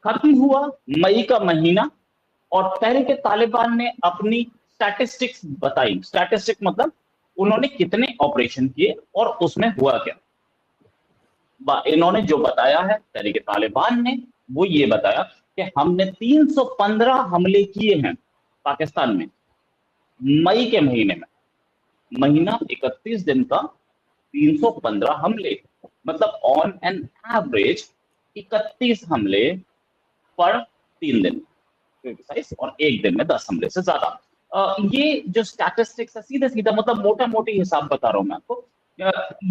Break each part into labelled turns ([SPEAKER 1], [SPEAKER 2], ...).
[SPEAKER 1] खत्म हुआ मई का महीना और तहरीक तालिबान ने अपनी स्टैटिस्टिक्स बताई। स्टैटिस्टिक मतलब उन्होंने कितने ऑपरेशन किए और उसमें हुआ क्या। इन्होंने जो बताया है तहरीक तालिबान ने, वो ये बताया कि हमने 315 हमले किए हैं पाकिस्तान में मई के महीने में। महीना 31 दिन का, 315 हमले, मतलब ऑन एन एवरेज 31 हमले पर 3 दिन और एक दिन में 10 हमले से ज्यादा। ये जो स्टैटिस्टिक्स है सीधे सीधा मतलब मोटा मोटी हिसाब बता रहा हूं मैं आपको।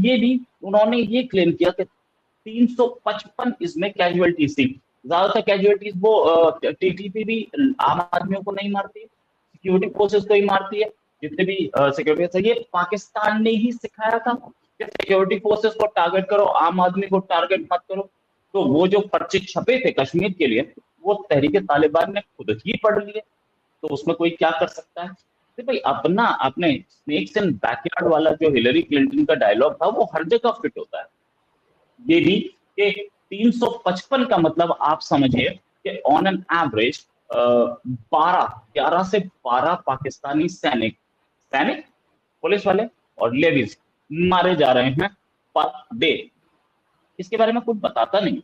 [SPEAKER 1] ये भी उन्होंने ये क्लेम किया कि 355 इसमें कैजुअलिटीज थी। ज्यादातर कैजुअलिटीज वो टीटीपी भी आम आदमियों को नहीं मारती, सिक्योरिटी फोर्सेस को ही मारती है। जितने भी सिक्योरिटी, ये पाकिस्तान ने ही सिखाया था कि सिक्योरिटी फोर्सेस को टारगेट करो, आम आदमी को टारगेट मत करो। तो वो जो पर्चे छपे थे कश्मीर के लिए, वो तहरीक तालिबान ने खुद ही पढ़ लिए। तो उसमें कोई क्या कर सकता है। तो भाई अपना आपने स्नेक्स इन बैकयार्ड वाला जो हिलरी क्लिंटन का डायलॉग था, वो हर जगह फिट होता है। ये भी कि 355 का मतलब आप समझिए कि ऑन एन एवरेज 11 से 12 पाकिस्तानी सैनिक सैनिक पुलिस वाले और लेडीज मारे जा रहे हैं पर डे। इसके बारे में कुछ बताता नहीं,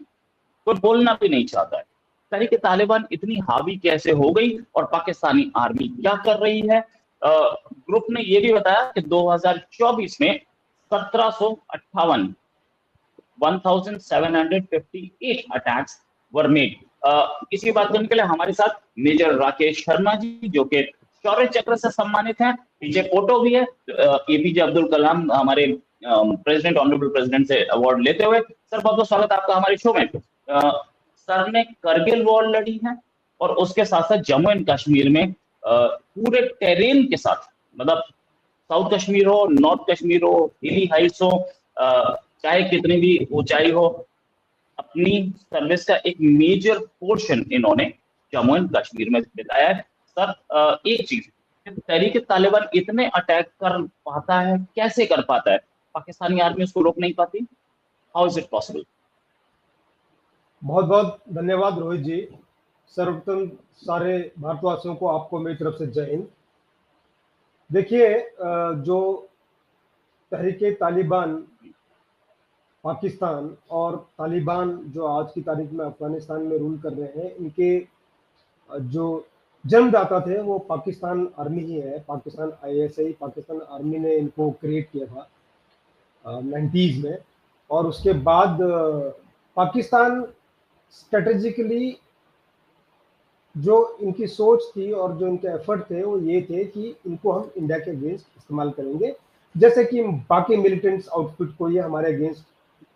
[SPEAKER 1] कोई बोलना भी नहीं चाहता है। तहरीक तालिबान इतनी हावी कैसे हो गई और पाकिस्तानी आर्मी क्या कर रही है। ग्रुप ने यह भी बताया कि 2024 में 1758 1758 अटैक्स वर मेड। इसी बात करने के लिए हमारे साथ मेजर राकेश शर्मा जी, जो कि शौर्य चक्र से सम्मानित हैं। पीछे फोटो भी है एपीजे अब्दुल कलाम हमारे प्रेसिडेंट, ऑनरेबल प्रेसिडेंट से अवार्ड लेते हुए। सर बहुत बहुत स्वागत आपका हमारे शो में। सर ने करगिल वॉर लड़ी है और उसके साथ साथ जम्मू एंड कश्मीर में पूरे टेरेन के साथ, मतलब साउथ कश्मीर हो, नॉर्थ कश्मीर हो, हिली हाइट्स हो, चाहे कितनी भी ऊंचाई हो, अपनी सर्विस का एक मेजर पोर्शन इन्होंने जम्मू एंड कश्मीर में बिताया है। सर एक चीज, तहरीक तालिबान इतने अटैक कर पाता है, कैसे कर पाता है? पाकिस्तानी आर्मी उसको रोक नहीं पाती। How is it possible?
[SPEAKER 2] बहुत बहुत धन्यवाद रोहित जी। सर्वप्रथम सारे भारतवासियों को, आपको मेरी तरफ से जय हिंद। देखिए, जो तहरीके तालिबान पाकिस्तान और तालिबान जो आज की तारीख में अफगानिस्तान में रूल कर रहे हैं, इनके जो जन्मदाता थे वो पाकिस्तान आर्मी ही है। पाकिस्तान आईएसआई, पाकिस्तान आर्मी ने इनको क्रिएट किया था 90s में। और उसके बाद पाकिस्तान स्ट्रेटेजिकली जो इनकी सोच थी और जो इनके एफर्ट थे वो ये थे कि इनको हम इंडिया के अगेंस्ट इस्तेमाल करेंगे, जैसे कि बाकी मिलिटेंट्स आउटफिट को ये हमारे अगेंस्ट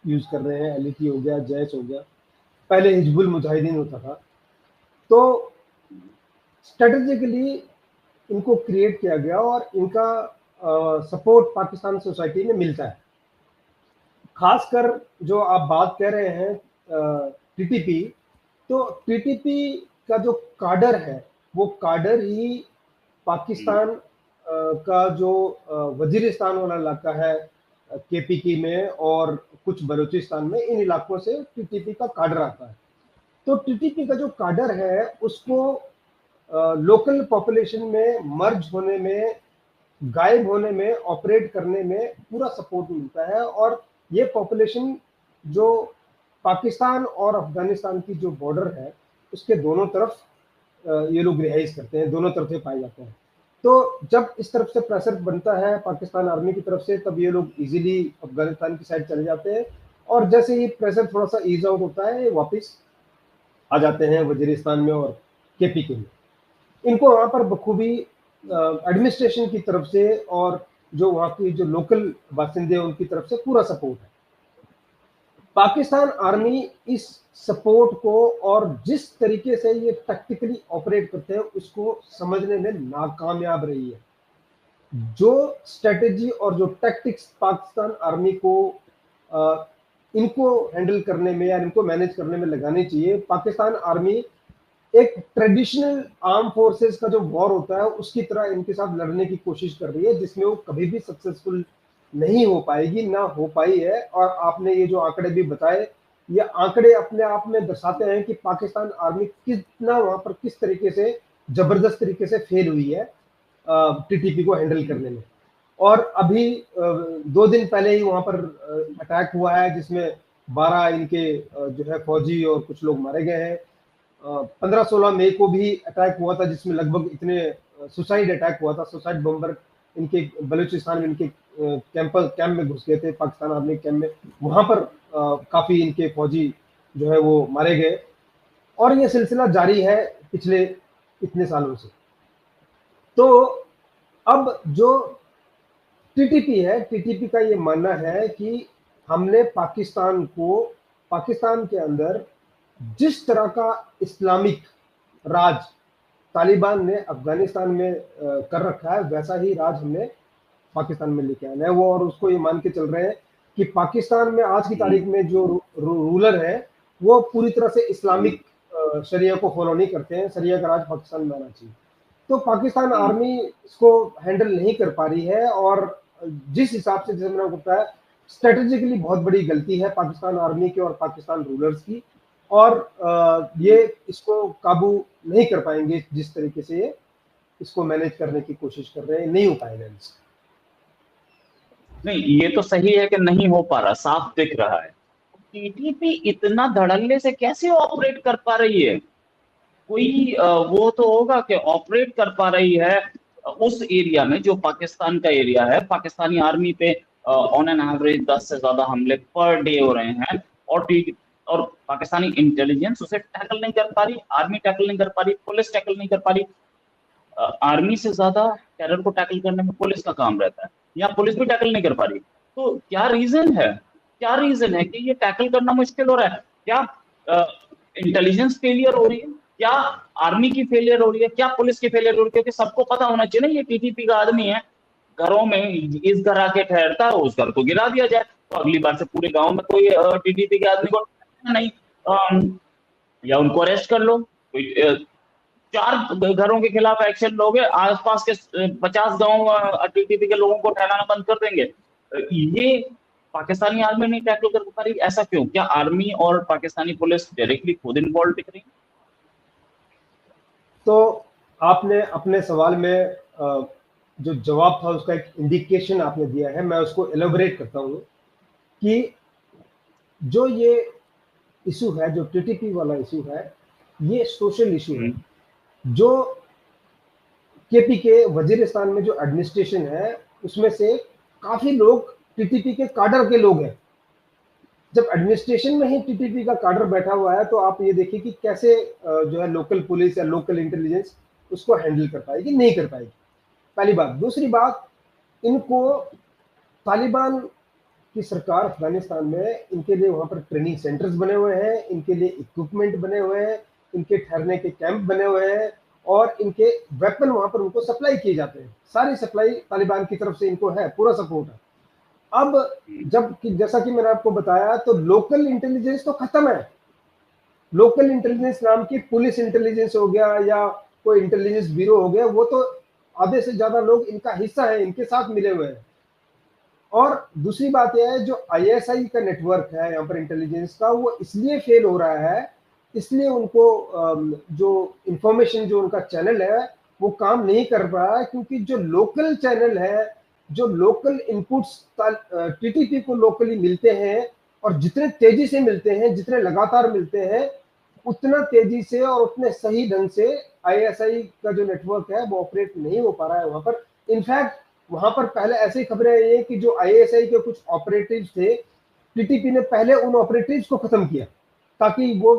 [SPEAKER 2] यूज कर रहे हैं। एलईटी हो गया, जैश हो गया, पहले हिजबुल मुजाहिदीन होता था। तो स्ट्रेटेजिकली इनको क्रिएट किया गया और इनका सपोर्ट पाकिस्तान सोसाइटी में मिलता है। खासकर जो आप बात कह रहे हैं टीटीपी, तो टीटीपी का जो काडर है वो काडर ही पाकिस्तान का जो वजीरिस्तान वाला इलाका है केपीकी में और कुछ बलूचिस्तान में, इन इलाकों से टीटीपी का काडर आता है। तो टीटीपी का जो काडर है उसको लोकल पॉपुलेशन में मर्ज होने में, गायब होने में, ऑपरेट करने में पूरा सपोर्ट मिलता है। और ये पॉपुलेशन जो पाकिस्तान और अफगानिस्तान की जो बॉर्डर है उसके दोनों तरफ ये लोग रिहाइश करते हैं, दोनों तरफ से पाए जाते हैं। तो जब इस तरफ से प्रेशर बनता है पाकिस्तान आर्मी की तरफ से, तब ये लोग इजीली अफगानिस्तान की साइड चले जाते हैं। और जैसे ही प्रेशर थोड़ा सा ईज आउट होता है, वापस आ जाते हैं वजीरिस्तान में और केपीके में। इनको वहां पर बखूबी एडमिनिस्ट्रेशन की तरफ से और जो वहां की जो लोकल बासिंदे हैं उनकी तरफ से पूरा सपोर्ट है। पाकिस्तान आर्मी इस सपोर्ट को और जिस तरीके से ये टैक्टिकली ऑपरेट करते हैं उसको समझने में नाकामयाब रही है। जो स्ट्रेटेजी और जो टैक्टिक्स पाकिस्तान आर्मी को इनको हैंडल करने में या इनको मैनेज करने में लगानी चाहिए, पाकिस्तान आर्मी एक ट्रेडिशनल आर्म फोर्सेस का जो वॉर होता है उसकी तरह इनके साथ लड़ने की कोशिश कर रही है, जिसमें वो कभी भी सक्सेसफुल नहीं हो पाएगी, ना हो पाई है। और आपने ये जो आंकड़े भी बताए ये आंकड़े अपने आप में दर्शाते हैं कि पाकिस्तान आर्मी कितना वहां पर किस तरीके से जबरदस्त तरीके से फेल हुई है टीटीपी को हैंडल करने में। और अभी 2 दिन पहले ही वहां पर अटैक हुआ है जिसमें 12 इनके जो है फौजी और कुछ लोग मारे गए हैं। 15-16 मई को भी अटैक हुआ था जिसमें लगभग इतने सुसाइड अटैक हुआ था, सुसाइड बम्बर इनके बलूचिस्तान में इनके कैंप में घुस गए थे, पाकिस्तान आर्मी कैंप में, वहां पर काफी इनके फौजी जो है वो मारे गए। और ये सिलसिला जारी है पिछले इतने सालों से। तो अब जो टीटीपी है, टीटीपी का ये मानना है कि हमने पाकिस्तान के अंदर जिस तरह का इस्लामिक राज तालिबान ने अफगानिस्तान में कर रखा है, वैसा ही राज हमने पाकिस्तान में लेके आना है वो। और उसको ये मान के चल रहे हैं कि पाकिस्तान में आज की तारीख में जो रूलर है वो पूरी तरह से इस्लामिक शरिया को फॉलो नहीं करते हैं, शरिया का राज पाकिस्तान में आना चाहिए। तो पाकिस्तान आर्मी इसको हैंडल नहीं कर पा रही है, और जिस हिसाब से, जैसे मैंने आपको बताया, स्ट्रेटेजिकली बहुत बड़ी गलती है पाकिस्तान आर्मी की और पाकिस्तान रूलर्स की, और ये इसको काबू नहीं कर पाएंगे जिस तरीके से ये इसको मैनेज करने की कोशिश कर रहे हैं, नहीं हो पाएगा इससे।
[SPEAKER 1] नहीं, ये तो सही है कि नहीं हो पा रहा, साफ दिख रहा है। टीटीपी इतना धड़ल्ले से कैसे ऑपरेट कर पा रही है? कोई वो तो होगा कि ऑपरेट कर पा रही है उस एरिया में जो पाकिस्तान का एरिया है। पाकिस्तानी आर्मी पे ऑन एन एवरेज 10 से ज्यादा हमले पर डे हो रहे हैं, और पाकिस्तानी इंटेलिजेंस उसे टैकल नहीं कर पा रही, आर्मी टैकल नहीं कर पा रही, पुलिस टैकल नहीं कर पा रही। आर्मी से ज्यादा टेरर को टैकल करने में पुलिस का काम रहता है, या पुलिस भी टैकल नहीं कर पा रही। तो क्या रीजन है, क्या रीजन है कि ये टैकल करना मुश्किल हो रहा है? क्या इंटेलिजेंस फेलियर हो रही है, क्या आर्मी की फेलियर हो रही है, क्या पुलिस की फेलियर हो रही है? क्योंकि सबको पता होना चाहिए ना, ये टीटीपी का आदमी है, घरों में इस घर आके ठहरता है, उस घर को गिरा दिया जाए, तो अगली बार से पूरे गांव में कोई टीटीपी के आदमी को नहीं, या उनको अरेस्ट कर लो। कोई 4 घरों के खिलाफ एक्शन लोगे, आसपास के 50 गांव टीटीपी के लोगों को ठहराना बंद कर देंगे। ये पाकिस्तानी आर्मी नहीं टैकल कर पा रही, ऐसा क्यों? क्या आर्मी और पाकिस्तानी पुलिस डायरेक्टली खुद इन्वॉल्व दिख रही?
[SPEAKER 2] तो आपने अपने सवाल में जो जवाब था उसका एक इंडिकेशन आपने दिया है, मैं उसको एलोबरेट करता हूँ कि जो ये इशू है, जो टीटीपी वाला इशू है, ये सोशल इशू है। जो केपी के वजीरिस्तान में जो एडमिनिस्ट्रेशन है उसमें से काफी लोग टीटीपी के काडर के लोग हैं। जब एडमिनिस्ट्रेशन में ही टीटीपी का काडर बैठा हुआ है तो आप ये देखिए कि कैसे जो है लोकल पुलिस या लोकल इंटेलिजेंस उसको हैंडल कर पाएगी, नहीं कर पाएगी, पहली बात। दूसरी बात, इनको तालिबान की सरकार अफगानिस्तान में, इनके लिए वहां पर ट्रेनिंग सेंटर्स बने हुए हैं, इनके लिए इक्विपमेंट बने हुए हैं, इनके ठहरने के कैंप बने हुए हैं, और इनके वेपन वहां पर उनको सप्लाई किए जाते हैं। सारी सप्लाई तालिबान की तरफ से इनको है, पूरा सपोर्ट है। अब जब जैसा कि मैंने आपको बताया, तो लोकल इंटेलिजेंस तो खत्म है। लोकल इंटेलिजेंस नाम की पुलिस इंटेलिजेंस हो गया या कोई इंटेलिजेंस ब्यूरो हो गया, वो तो आधे से ज्यादा लोग इनका हिस्सा है, इनके साथ मिले हुए हैं। और दूसरी बात यह है, जो आईएसआई का नेटवर्क है यहाँ पर इंटेलिजेंस का, वो इसलिए फेल हो रहा है, इसलिए उनको जो इंफॉर्मेशन, जो उनका चैनल है वो काम नहीं कर रहा है, क्योंकि जो लोकल चैनल है, जो लोकल इनपुट्स टीटीपी को लोकली मिलते हैं, और जितने तेजी से मिलते हैं, जितने लगातार मिलते हैं, उतना तेजी से और उतने सही ढंग से आईएसआई का जो नेटवर्क है वो ऑपरेट नहीं हो पा रहा है वहां पर। इनफैक्ट वहां पर पहले ऐसी खबरें आई है कि जो आईएसआई के कुछ ऑपरेटिव्स थे, टीटीपी ने पहले उन ऑपरेटिव्स को खत्म किया, ताकि वो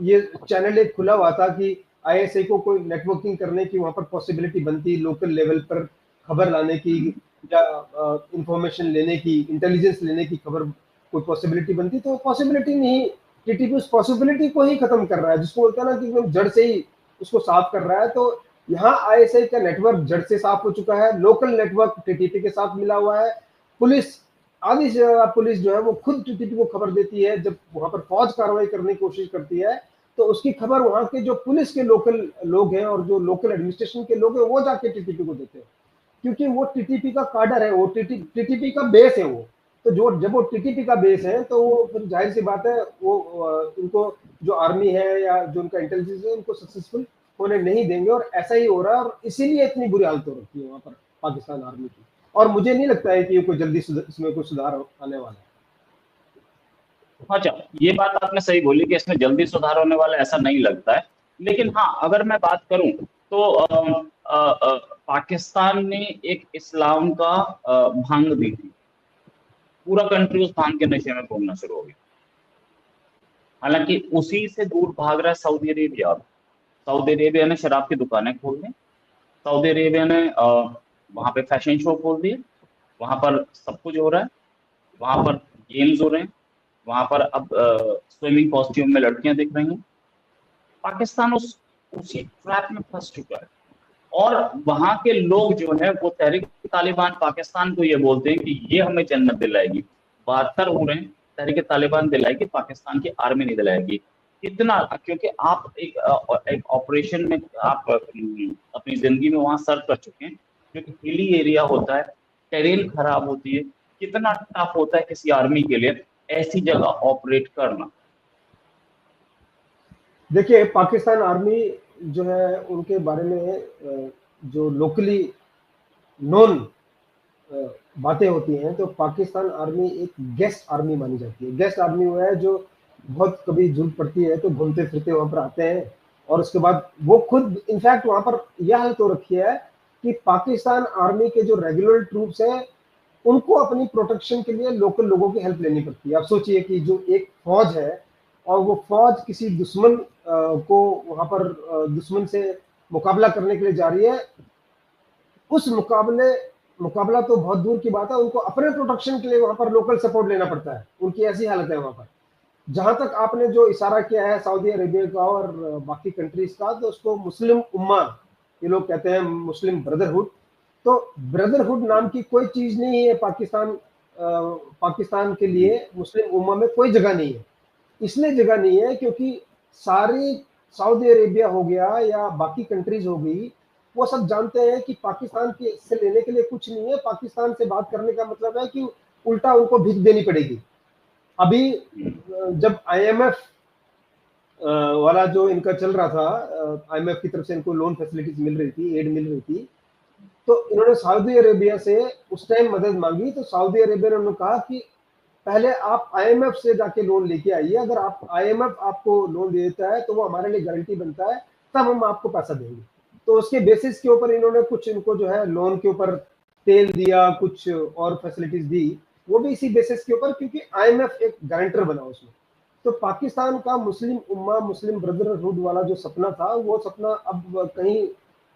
[SPEAKER 2] ये चैनल एक खुला हुआ था कि आईएसआई को कोई नेटवर्किंग करने की वहां पर पॉसिबिलिटी बनती, लोकल लेवल पर खबर लाने की या इंफॉर्मेशन लेने की, इंटेलिजेंस लेने की खबर कोई पॉसिबिलिटी बनती, तो पॉसिबिलिटी नहीं, टीटीपी उस पॉसिबिलिटी को ही खत्म कर रहा है, जिसको बोलता है ना कि एकदम जड़ से ही उसको साफ कर रहा है। तो यहाँ आईएसआई का नेटवर्क जड़ से साफ हो चुका है, लोकल नेटवर्क टीटीपी के साथ मिला हुआ है। पुलिस, आधी से ज्यादा पुलिस जो है वो खुद टीटीपी को खबर देती है। जब वहां पर फौज कार्रवाई करने की कोशिश करती है तो उसकी खबर वहां के जो पुलिस के लोकल लोग हैं और जो लोकल एडमिनिस्ट्रेशन के लोग हैं वो जाके टीटीपी को देते हैं, क्योंकि वो टीटीपी का काडर है, वो टीटीपी का बेस है वो। तो जो जब वो टीटीपी का बेस है तो वो फिर जाहिर सी बात है वो उनको जो आर्मी है या जो उनका इंटेलिजेंस है उनको सक्सेसफुल होने नहीं देंगे, और ऐसा ही हो रहा है, और इसीलिए इतनी बुरी हालत हो रखी है वहाँ पर पाकिस्तान आर्मी की। और मुझे नहीं लगता है कि ये कोई जल्दी इसमें कोई सुधार आने वाला है।
[SPEAKER 1] अच्छा, ये बात आपने सही बोली कि इसमें जल्दी सुधार होने वाला ऐसा नहीं लगता है। लेकिन हाँ, अगर मैं बात करूं तो पाकिस्तान ने एक इस्लाम का भांग दी थी। पूरा कंट्री उस भांग के नशे में घूमना शुरू हो गया। हालांकि उसी से दूर भाग रहा है सऊदी अरेबिया। सऊदी अरेबिया ने शराब की दुकानें खोल दी। सऊदी अरेबिया ने वहां पे फैशन शो खोल दिए। वहां पर सब कुछ हो रहा है। वहां पर गेम्स हो रहे हैं। वहां पर अब स्विमिंग कॉस्ट्यूम में लड़कियां दिख रही हैं। पाकिस्तान उसी ट्रैप में फंस चुका है। और वहां के लोग जो है वो तहरीक तालिबान पाकिस्तान को ये बोलते हैं कि ये हमें जन्नत दिलाएगी। 72 हो रहे हैं, तहरीक तालिबान दिलाएगी, पाकिस्तान की आर्मी नहीं दिलाएगी। कितना, क्योंकि आप एक ऑपरेशन में आप अपनी जिंदगी में वहां सर्व कर चुके हैं, क्योंकि हिली एरिया होता है, टेरेन खराब होती है। कितना टफ होता है किसी आर्मी के लिए ऐसी जगह ऑपरेट करना।
[SPEAKER 2] देखिए, पाकिस्तान आर्मी जो है उनके बारे में जो लोकली नॉन बातें होती हैं, तो पाकिस्तान आर्मी एक गेस्ट आर्मी मानी जाती है। गेस्ट आर्मी वो है जो बहुत कभी जरूरत पड़ती है तो घूमते फिरते वहां पर आते हैं, और उसके बाद वो खुद इनफैक्ट वहां पर यह हालत हो रखी है कि पाकिस्तान आर्मी के जो रेगुलर ट्रूप्स हैं उनको अपनी प्रोटेक्शन के लिए लोकल लोगों की हेल्प लेनी पड़ती है। आप सोचिए कि जो एक फौज है और वो फौज किसी दुश्मन को वहां पर दुश्मन से मुकाबला करने के लिए जा रही है, उस मुकाबला तो बहुत दूर की बात है, उनको अपने प्रोटेक्शन के लिए वहां पर लोकल सपोर्ट लेना पड़ता है। उनकी ऐसी हालत है वहां पर। जहां तक आपने जो इशारा किया है सऊदी अरेबिया का और बाकी कंट्रीज का, तो उसको मुस्लिम उम्मा ये लोग कहते हैं, मुस्लिम ब्रदरहुड। तो ब्रदरहुड नाम की कोई चीज नहीं है पाकिस्तान के लिए। मुस्लिम उम्मा में कोई जगह नहीं है। इसलिए जगह नहीं है क्योंकि सारी सऊदी अरेबिया हो गया या बाकी कंट्रीज हो गई, वो सब जानते हैं कि पाकिस्तान के से लेने के लिए कुछ नहीं है। पाकिस्तान से बात करने का मतलब है कि उल्टा उनको भीख देनी पड़ेगी। अभी जब आईएमएफ वाला जो इनका चल रहा था, आईएमएफ की तरफ से इनको लोन फैसिलिटीज मिल रही थी, एड मिल रही थी, तो इन्होंने सऊदी अरेबिया से उस टाइम मदद मांगी। तो सऊदी अरेबिया ने उन्होंने कहा कि पहले आप आईएमएफ से जाके लोन लेके आइए, अगर आप आईएमएफ आपको लोन दे देता है तो वो हमारे लिए गारंटी बनता है, तब हम आपको पैसा देंगे। तो उसके बेसिस के ऊपर इन्होंने कुछ इनको जो है लोन के ऊपर तेल दिया, कुछ और फैसिलिटीज दी, वो भी इसी बेसिस के ऊपर, क्योंकि आईएमएफ एक गारंटर बना उसमें। तो पाकिस्तान का मुस्लिम उम्मा, मुस्लिम ब्रदरहुड वाला जो सपना था, वो सपना अब कहीं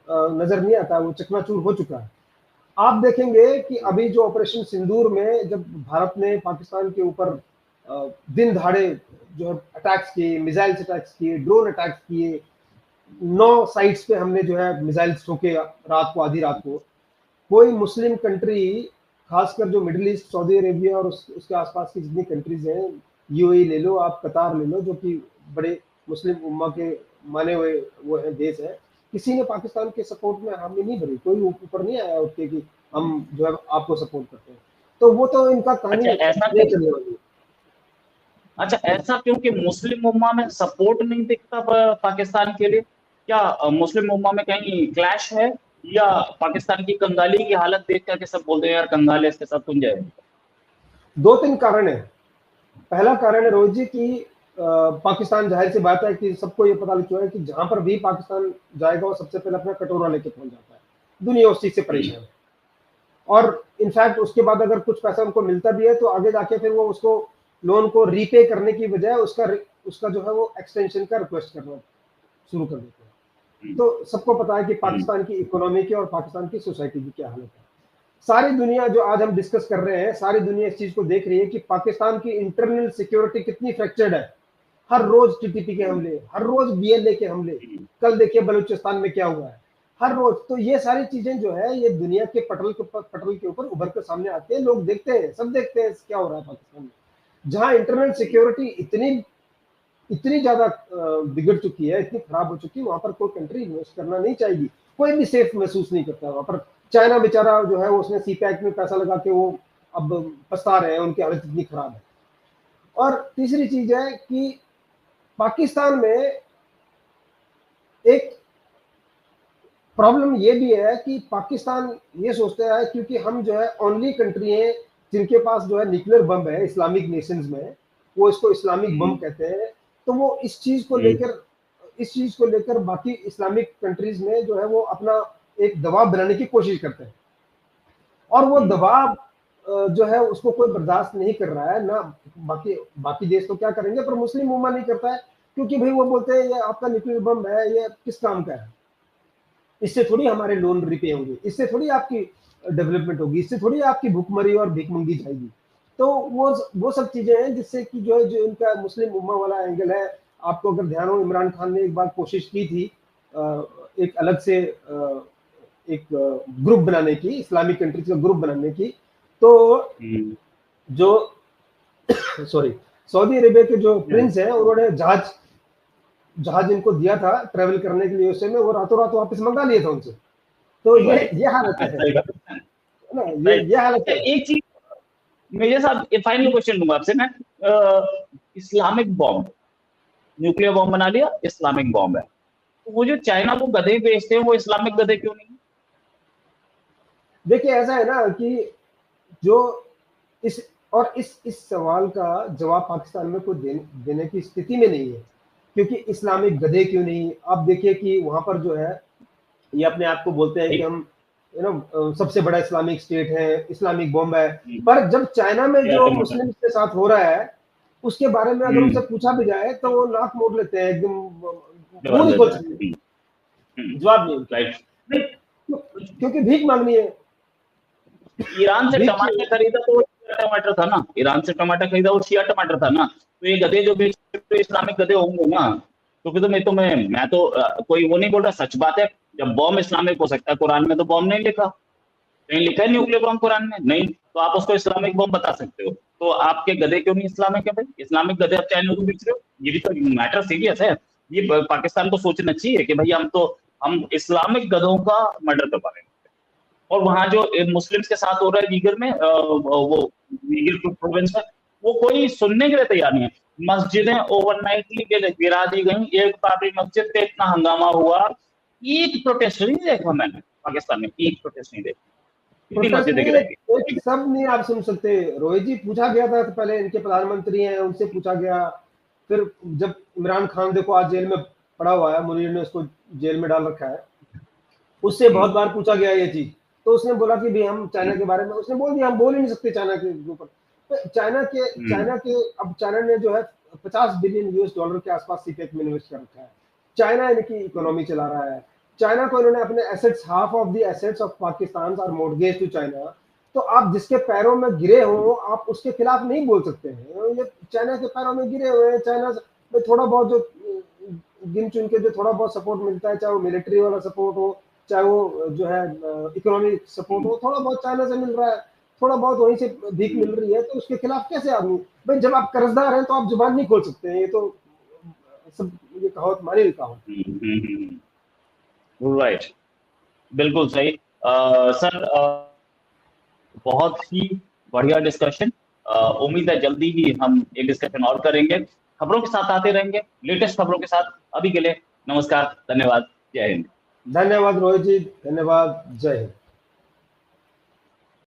[SPEAKER 2] नजर नहीं आता, वो चकनाचूर हो चुका है। आप देखेंगे कि अभी जो ऑपरेशन सिंदूर में जब भारत ने पाकिस्तान के ऊपर दिन दहाड़े जो अटैक्स किए, मिसाइल अटैक्स किए, ड्रोन अटैक्स किए, 9 साइट्स पे हमने जो है मिसाइल ठोके रात को, आधी रात को। कोई मुस्लिम कंट्री, खासकर जो मिडिल ईस्ट, सऊदी अरेबिया और उसके आसपास की जितनी कंट्रीज हैं, यूएई ले लो, आप कतार ले लो, जो कि बड़े मुस्लिम उम्मा के माने हुए वो है देश है, किसी ने पाकिस्तान के सपोर्ट में हामी नहीं भरी। कोई ऊपर नहीं आया उठ के कि हम जो है आपको सपोर्ट करते हैं। तो वो तो इनका कहानी
[SPEAKER 1] अच्छा, ऐसा
[SPEAKER 2] नहीं चलने वाली है।
[SPEAKER 1] अच्छा, ऐसा क्योंकि मुस्लिम उम्मा में सपोर्ट नहीं दिखता पाकिस्तान के लिए? क्या मुस्लिम उम्मा में कहीं क्लैश है, या पाकिस्तान की कंगाली की हालत देख करके सब बोलते हैं यार कंगाल है, इसके साथ तुम जाए?
[SPEAKER 2] 2-3 कारण है। पहला कारण है रोहित जी की पाकिस्तान, जाहिर सी बात है कि सबको ये पता लग चुका है कि जहां पर भी पाकिस्तान जाएगा वो सबसे पहले अपना कटोरा लेके पहुंच जाता है। दुनिया उस चीज से परेशान है, और इनफैक्ट उसके बाद अगर कुछ पैसा उनको मिलता भी है तो आगे जाके फिर वो उसको लोन को रीपे करने की बजाय उसका जो है वो एक्सटेंशन का रिक्वेस्ट करना शुरू कर देते हैं। तो सबको पता है कि पाकिस्तान की इकोनॉमी की और पाकिस्तान की सोसाइटी की क्या हालत है। सारी दुनिया जो आज हम डिस्कस कर रहे हैं, सारी दुनिया इस चीज को देख रही है कि पाकिस्तान की इंटरनल सिक्योरिटी कितनी फ्रैक्चर्ड है। हर रोज टीटीपी के हमले, हर रोज बीएलए के हमले, कल देखिए बलूचिस्तान में क्या हुआ है, हर रोज। तो ये सारी चीजें जो है ये दुनिया के पटल के ऊपर उभर कर सामने आते हैं। लोग देखते हैं, सब देखते हैं क्या हो रहा है पाकिस्तान में। जहां इंटरनल सिक्योरिटी इतनी ज्यादा बिगड़ चुकी है, इतनी खराब हो चुकी है, वहां पर कोई कंट्री इन्वेस्ट करना नहीं चाहेगी। कोई भी सेफ महसूस नहीं करता वहां पर। चाइना बेचारा जो है उसने सीपैक में पैसा लगा के वो अब पछता रहे हैं, उनकी हालत इतनी खराब है। और तीसरी चीज है कि पाकिस्तान में एक प्रॉब्लम ये भी है कि पाकिस्तान ये सोचता है क्योंकि हम जो है ओनली कंट्री है जिनके पास जो है न्यूक्लियर बम है इस्लामिक नेशंस में, वो इसको इस्लामिक बम कहते हैं, तो वो इस चीज को लेकर बाकी इस्लामिक कंट्रीज में जो है वो अपना एक दबाव बनाने की कोशिश करते हैं, और वो दबाव जो है उसको कोई बर्दाश्त नहीं कर रहा है ना। बाकी देश तो क्या करेंगे, पर मुस्लिम उम्मा नहीं करता है, क्योंकि भाई वो बोलते हैं ये आपका न्यूक्लियर बम है, ये किस काम का है, इससे थोड़ी हमारे लोन रिपे होंगे, इससे थोड़ी आपकी डेवलपमेंट होगी, इससे थोड़ी आपकी भूखमरी और भीखमंगी जाएगी। तो वो सब चीजें हैं जिससे कि जो है जो इनका मुस्लिम उम्मा वाला एंगल है। आपको अगर ध्यान हो, इमरान खान ने एक बार कोशिश की थी एक अलग से एक ग्रुप बनाने की, इस्लामिक कंट्रीज का ग्रुप बनाने की, तो जो सॉरी सऊदी अरेबिया के जो प्रिंस हैं उन्होंने जहाज इनको दिया था ट्रेवल करने के लिए, उस समय वो रातों रात वापस मंगा लिए था उनसे। तो ये हालत है ना, ये हालत है।
[SPEAKER 1] एक चीज मेरे साथ फाइनल क्वेश्चन दूंगा आपसे मैं, इस्लामिक बॉम्ब, न्यूक्लियर बॉम्ब बना लिया, इस्लामिक बॉम्ब है, तो वो जो चाइना को गधे बेचते हैं वो इस्लामिक गधे क्यों नहीं?
[SPEAKER 2] देखिए ऐसा है ना कि जो इस सवाल का जवाब पाकिस्तान में कोई देने की स्थिति में नहीं है, क्योंकि इस्लामिक गधे क्यों नहीं। आप देखिए कि वहां पर जो है ये अपने आप को बोलते हैं कि हम सबसे बड़ा इस्लामिक स्टेट है, इस्लामिक बॉम्ब है, पर जब चाइना में जो मुस्लिम के साथ हो रहा है उसके बारे में अगर उनसे पूछा भी जाए तो वो नाक मोड़ लेते हैं, एकदम मुंह नहीं खोल सकते, जवाब नहीं, क्योंकि भीख मांगनी है।
[SPEAKER 1] ईरान से टमाटर खरीदा तो वो टमाटर था ना, ईरान से टमाटर खरीदा वो शिया टमाटर था ना, तो ये गधे जो बेचते तो इस्लामिक गधे होंगे ना। तो फिर तो मैं तो कोई वो नहीं बोल रहा, सच बात है, जब बॉम्ब इस्लामिक हो सकता है, कुरान में तो बॉम्ब नहीं लिखा, कहीं लिखा है न्यूक्लियर बॉम्ब कुरान में नहीं, तो आप उसको इस्लामिक बॉम्ब बता सकते हो, तो आपके गधे क्यों नहीं इस्लामिक है भाई? इस्लामिक गधे आप चाइना को बेच रहे हो, ये भी तो मैटर सीरियस है। ये पाकिस्तान को सोचना चाहिए कि भाई हम इस्लामिक गधों का मर्डर करवा रहे हैं, और वहां जो मुस्लिम्स के साथ हो रहा है वीगर में, वो वीगर प्रोविंस में, वो कोई सुनने के लिए तैयार नहीं है। मस्जिदें ओवरनाइटली गिरा दी गई, एक बाबरी मस्जिद पे इतना हंगामा हुआ, एक प्रोटेस्ट नहीं देखा मैंने पाकिस्तान में, एक प्रोटेस्ट नहीं देखा,
[SPEAKER 2] सब नहीं आप सुन सकते। रोहित जी, पूछा गया था तो पहले इनके प्रधानमंत्री हैं उनसे पूछा गया, फिर जब इमरान खान देखो आज जेल में पड़ा हुआ है, मुनीर ने उसको जेल में डाल रखा है, उससे बहुत बार पूछा गया ये चीज, तो उसने बोला कि भाई हम चाइना के बारे में, उसने बोल दिया हम बोल ही नहीं सकते चाइना के ऊपर। तो चाइना के अब चाइना ने जो है 50 बिलियन यूएस डॉलर के आसपास सीपेक में इन्वेस्ट कर रखा है। चाइना इनकी इकोनॉमी चला रहा है, चाइना को इन्होंने अपने assets, half of the assets of Pakistan are mortgage to China. तो आप जिसके पैरों में गिरे हो आप उसके खिलाफ नहीं बोल सकते हैं, ये चाइना के पैरों में गिरे हुए हैं। चाइना में थोड़ा बहुत जो गिन चुन के जो थोड़ा बहुत सपोर्ट मिलता है, चाहे वो मिलिट्री वाला सपोर्ट हो, चाहे वो जो है इकोनॉमिक सपोर्ट हो, थोड़ा बहुत चाइना से मिल रहा है, थोड़ा बहुत वहीं से भीख मिल रही है, तो उसके खिलाफ कैसे आदमी भाई, जब आप कर्जदार हैं तो आप जुबान नहीं खोल सकते हैं, ये तो सब ये कहावत मानी हुई कहावत।
[SPEAKER 1] राइट, बिल्कुल सही। सर बहुत ही बढ़िया डिस्कशन, उम्मीद है जल्दी ही हम एक डिस्कशन और करेंगे, खबरों के साथ आते रहेंगे, लेटेस्ट खबरों के साथ। अभी के लिए नमस्कार, धन्यवाद, जय हिंद।
[SPEAKER 2] धन्यवाद रोहित जी, धन्यवाद, जय हिंद।